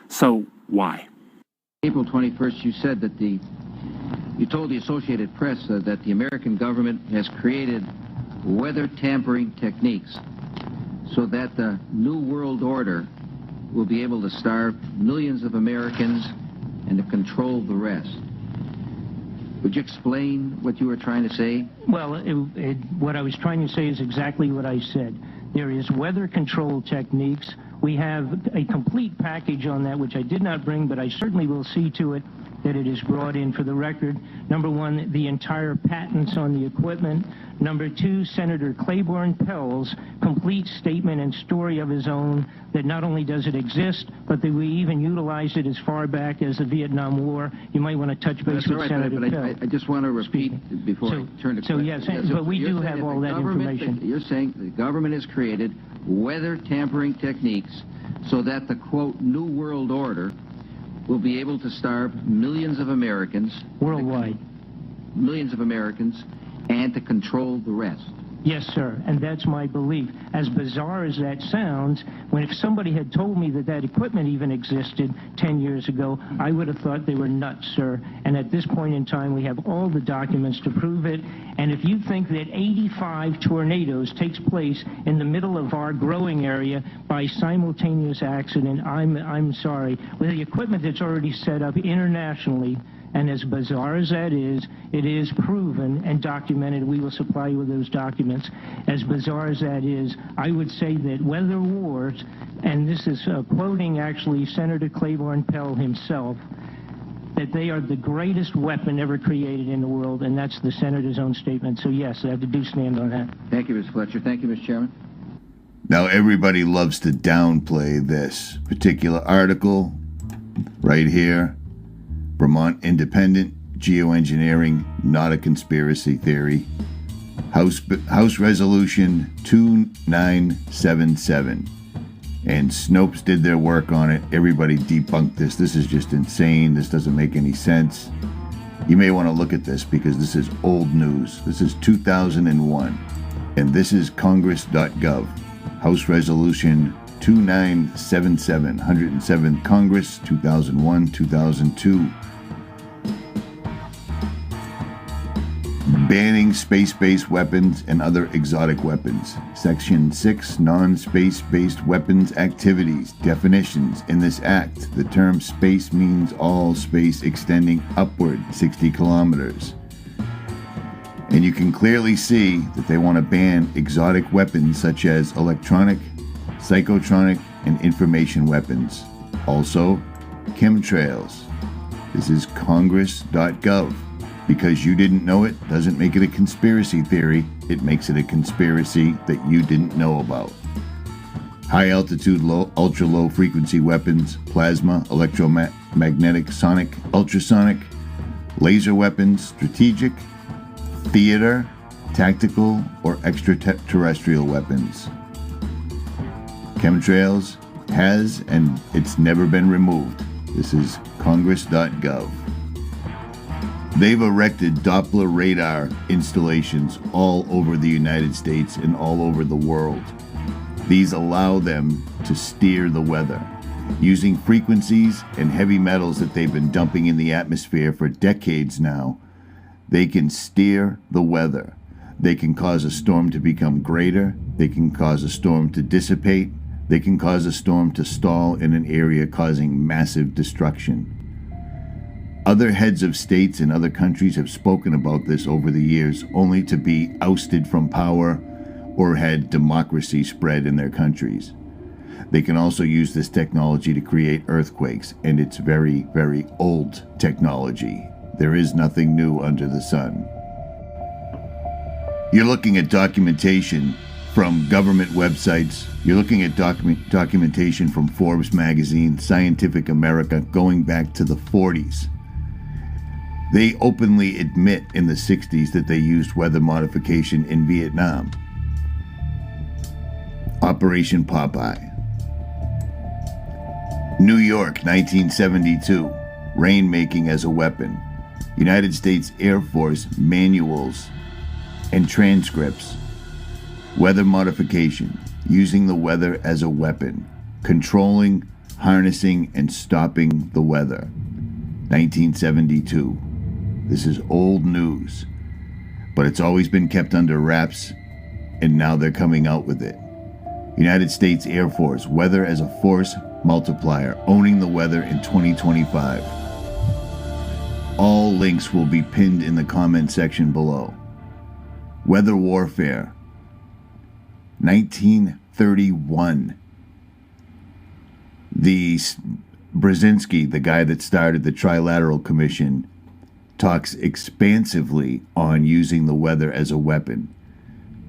So why? April 21st, you said that you told the Associated Press that the American government has created weather tampering techniques so that the New World Order will be able to starve millions of Americans and to control the rest. Would you explain what you were trying to say? Well, what I was trying to say is exactly what I said. There is weather control techniques. We have a complete package on that, which I did not bring, but I certainly will see to it that it is brought in for the record. Number one, the entire patents on the equipment. Number two, Senator Claiborne Pell's complete statement and story of his own that not only does it exist, but that we even utilized it as far back as the Vietnam War. You might want to touch base with Senator Pell. I just want to repeat before I turn to questions. Yes, but we do have all that information. You're saying the government has created weather tampering techniques so that the, quote, New World Order will be able to starve millions of Americans. Worldwide. Millions of Americans, and to control the rest. Yes, sir, and that's my belief. As bizarre as that sounds, if somebody had told me that equipment even existed 10 years ago, I would have thought they were nuts, sir. And at this point in time, we have all the documents to prove it. And if you think that 85 tornadoes takes place in the middle of our growing area by simultaneous accident, I'm sorry. With the equipment that's already set up internationally, and as bizarre as that is, it is proven and documented. We will supply you with those documents. As bizarre as that is, I would say that weather wars, and this is quoting actually Senator Claiborne Pell himself, that they are the greatest weapon ever created in the world, and that's the senator's own statement. So yes, I do stand on that. Thank you, Mr. Fletcher. Thank you, Mr. Chairman. Now, everybody loves to downplay this particular article right here. Vermont Independent, geoengineering, not a conspiracy theory. House Resolution 2977. And Snopes did their work on it. Everybody debunked this. This is just insane. This doesn't make any sense. You may want to look at this because this is old news. This is 2001. And this is congress.gov. House Resolution 2977, 107th Congress, 2001-2002. Banning space-based weapons and other exotic weapons. Section 6, non-space-based weapons activities. Definitions. In this act, the term space means all space extending upward 60 kilometers. And you can clearly see that they want to ban exotic weapons such as electronic, psychotronic, and information weapons. Also, chemtrails. This is congress.gov. Because you didn't know it doesn't make it a conspiracy theory. It makes it a conspiracy that you didn't know about. High altitude, ultra low frequency weapons, plasma, electromagnetic, sonic, ultrasonic, laser weapons, strategic, theater, tactical, or extraterrestrial weapons. Chemtrails has, and it's never been removed. This is congress.gov. They've erected Doppler radar installations all over the United States and all over the world. These allow them to steer the weather. Using frequencies and heavy metals that they've been dumping in the atmosphere for decades now, they can steer the weather. They can cause a storm to become greater. They can cause a storm to dissipate. They can cause a storm to stall in an area, causing massive destruction. Other heads of states and other countries have spoken about this over the years, only to be ousted from power or had democracy spread in their countries. They can also use this technology to create earthquakes, and it's very, very old technology. There is nothing new under the sun. You're looking at documentation from government websites. You're looking at documentation from Forbes magazine, Scientific America, going back to the 40s. They openly admit in the 60s that they used weather modification in Vietnam. Operation Popeye. New York, 1972. Rainmaking as a weapon. United States Air Force manuals and transcripts. Weather modification. Using the weather as a weapon. Controlling Harnessing and Stopping the Weather, 1972. This is old news, but it's always been kept under wraps, and now they're coming out with it. United States Air Force, weather as a force multiplier, owning the weather in 2025. All links will be pinned in the comment section below. Weather warfare, 1931. The Brzezinski, the guy that started the Trilateral Commission, talks expansively on using the weather as a weapon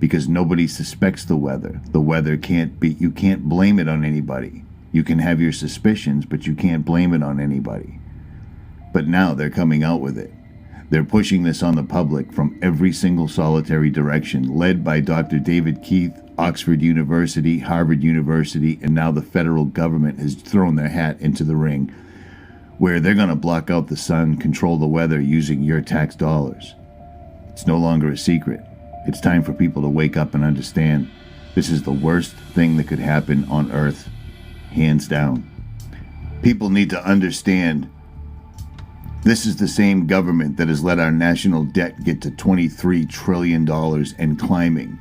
because nobody suspects the weather. The weather you can't blame it on anybody. You can have your suspicions, but you can't blame it on anybody. But now they're coming out with it. They're pushing this on the public from every single solitary direction, led by Dr. David Keith, Oxford University, Harvard University, and now the federal government has thrown their hat into the ring, where they're going to block out the sun, control the weather using your tax dollars. It's no longer a secret. It's time for people to wake up and understand this is the worst thing that could happen on Earth, hands down. People need to understand this is the same government that has let our national debt get to $23 trillion and climbing.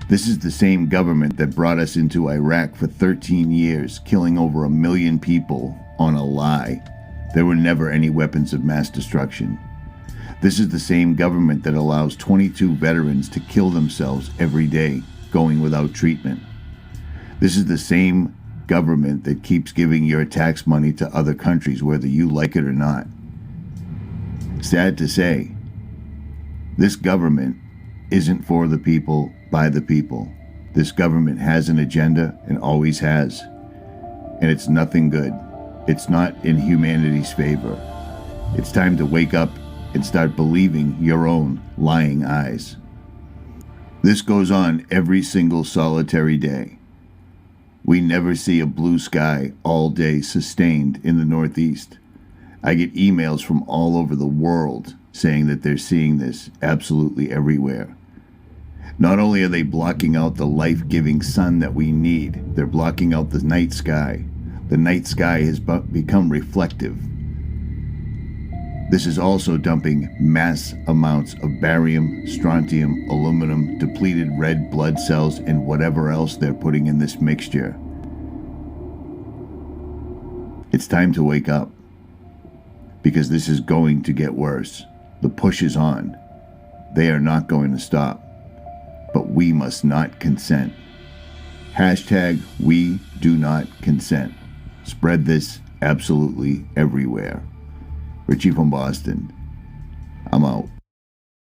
This is the same government that brought us into Iraq for 13 years, killing over 1 million people on a lie. There were never any weapons of mass destruction. This is the same government that allows 22 veterans to kill themselves every day, going without treatment. This is the same government that keeps giving your tax money to other countries, whether you like it or not. Sad to say, this government isn't for the people, by the people. This government has an agenda and always has, and it's nothing good. It's not in humanity's favor. It's time to wake up and start believing your own lying eyes. This goes on every single solitary day. We never see a blue sky all day sustained in the Northeast. I get emails from all over the world saying that they're seeing this absolutely everywhere. Not only are they blocking out the life-giving sun that we need, they're blocking out the night sky. The night sky has become reflective. This is also dumping mass amounts of barium, strontium, aluminum, depleted red blood cells, and whatever else they're putting in this mixture. It's time to wake up, because this is going to get worse. The push is on. They are not going to stop. But we must not consent. Hashtag we do not consent. Spread this absolutely everywhere. Richie from Boston. I'm out.